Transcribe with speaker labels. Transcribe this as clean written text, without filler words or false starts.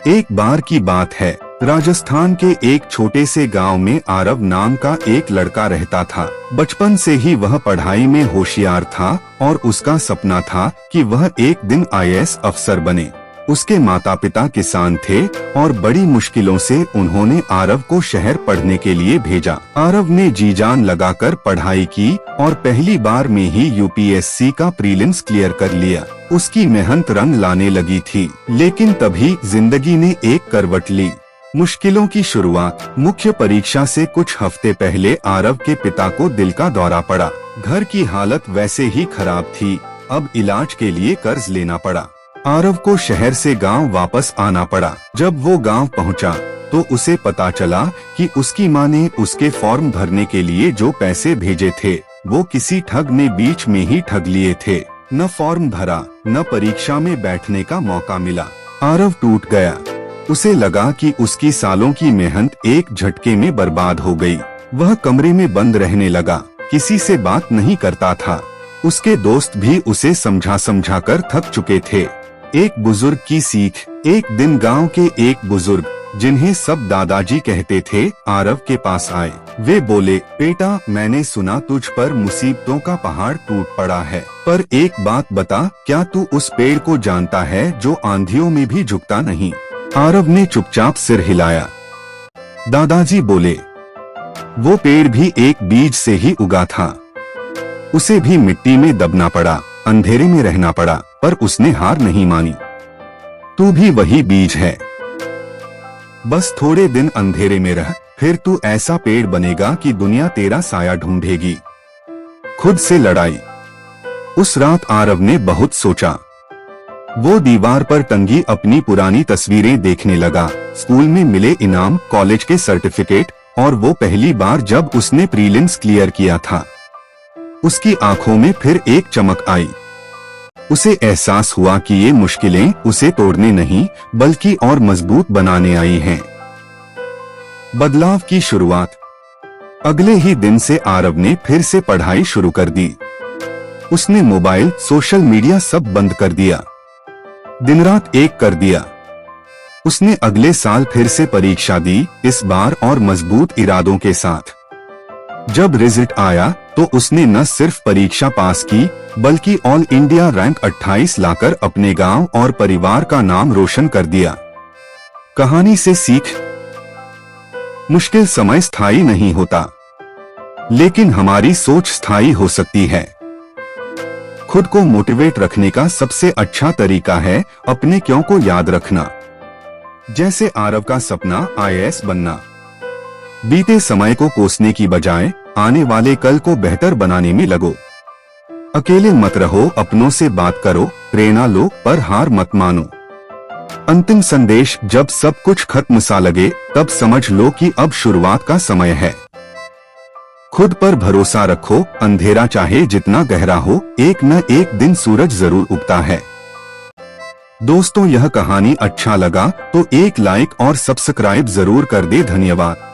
Speaker 1: एक बार की बात है, राजस्थान के एक छोटे से गांव में आरव नाम का एक लड़का रहता था। बचपन से ही वह पढ़ाई में होशियार था और उसका सपना था कि वह एक दिन आईएएस अफसर बने। उसके माता पिता किसान थे और बड़ी मुश्किलों से उन्होंने आरव को शहर पढ़ने के लिए भेजा। आरव ने जी जान लगाकर पढ़ाई की और पहली बार में ही यूपीएससी का प्रीलिम्स क्लियर कर लिया। उसकी मेहनत रंग लाने लगी थी, लेकिन तभी जिंदगी ने एक करवट ली। मुश्किलों की शुरुआत। मुख्य परीक्षा से कुछ हफ्ते पहले आरव के पिता को दिल का दौरा पड़ा। घर की हालत वैसे ही खराब थी, अब इलाज के लिए कर्ज लेना पड़ा। आरव को शहर से गांव वापस आना पड़ा। जब वो गांव पहुंचा तो उसे पता चला कि उसकी मां ने उसके फॉर्म भरने के लिए जो पैसे भेजे थे वो किसी ठग ने बीच में ही ठग लिए थे। न फॉर्म भरा, न परीक्षा में बैठने का मौका मिला। आरव टूट गया। उसे लगा कि उसकी सालों की मेहनत एक झटके में बर्बाद हो गई। वह कमरे में बंद रहने लगा, किसी से बात नहीं करता था। उसके दोस्त भी उसे समझा कर थक चुके थे। एक बुजुर्ग की सीख। एक दिन गांव के एक बुजुर्ग, जिन्हें सब दादाजी कहते थे, आरव के पास आए। वे बोले, बेटा, मैंने सुना तुझ पर मुसीबतों का पहाड़ टूट पड़ा है, पर एक बात बता, क्या तू उस पेड़ को जानता है जो आंधियों में भी झुकता नहीं? आरव ने चुपचाप सिर हिलाया। दादाजी बोले, वो पेड़ भी एक बीज से ही उगा था। उसे भी मिट्टी में दबना पड़ा, अंधेरे में रहना पड़ा, पर उसने हार नहीं मानी। तू भी वही बीज है। बस थोड़े दिन अंधेरे में रह, फिर तू ऐसा पेड़ बनेगा कि दुनिया तेरा साया ढूंढेगी। खुद से लड़ाई। उस रात आरव ने बहुत सोचा। वो दीवार पर टंगी अपनी पुरानी तस्वीरें देखने लगा। स्कूल में मिले इनाम, कॉलेज के सर्टिफिकेट और वो पहली बार जब उसने प्रीलिम्स क्लियर किया था। उसकी आंखों में फिर एक चमक आई। उसे एहसास हुआ कि ये मुश्किलें उसे तोड़ने नहीं बल्कि और मजबूत बनाने आई हैं। बदलाव की शुरुआत। अगले ही दिन से आरव ने फिर से पढ़ाई शुरू कर दी। उसने मोबाइल, सोशल मीडिया सब बंद कर दिया। दिन रात एक कर दिया। उसने अगले साल फिर से परीक्षा दी, इस बार और मजबूत इरादों के साथ। जब रिजल्ट आया तो उसने न सिर्फ परीक्षा पास की बल्कि ऑल इंडिया रैंक 28 लाकर अपने गांव और परिवार का नाम रोशन कर दिया। कहानी से सीख। मुश्किल समय स्थायी नहीं होता, लेकिन हमारी सोच स्थायी हो सकती है। खुद को मोटिवेट रखने का सबसे अच्छा तरीका है अपने क्यों को याद रखना। जैसे आरव का सपना आईएएस बनना। बीते समय को कोसने की बजाय आने वाले कल को बेहतर बनाने में लगो। अकेले मत रहो, अपनों से बात करो, प्रेरणा लो, पर हार मत मानो। अंतिम संदेश। जब सब कुछ खत्म सा लगे तब समझ लो कि अब शुरुआत का समय है। खुद पर भरोसा रखो, अंधेरा चाहे जितना गहरा हो, एक न एक दिन सूरज जरूर उगता है। दोस्तों, यह कहानी अच्छा लगा तो एक लाइक और सब्सक्राइब जरूर कर दे। धन्यवाद।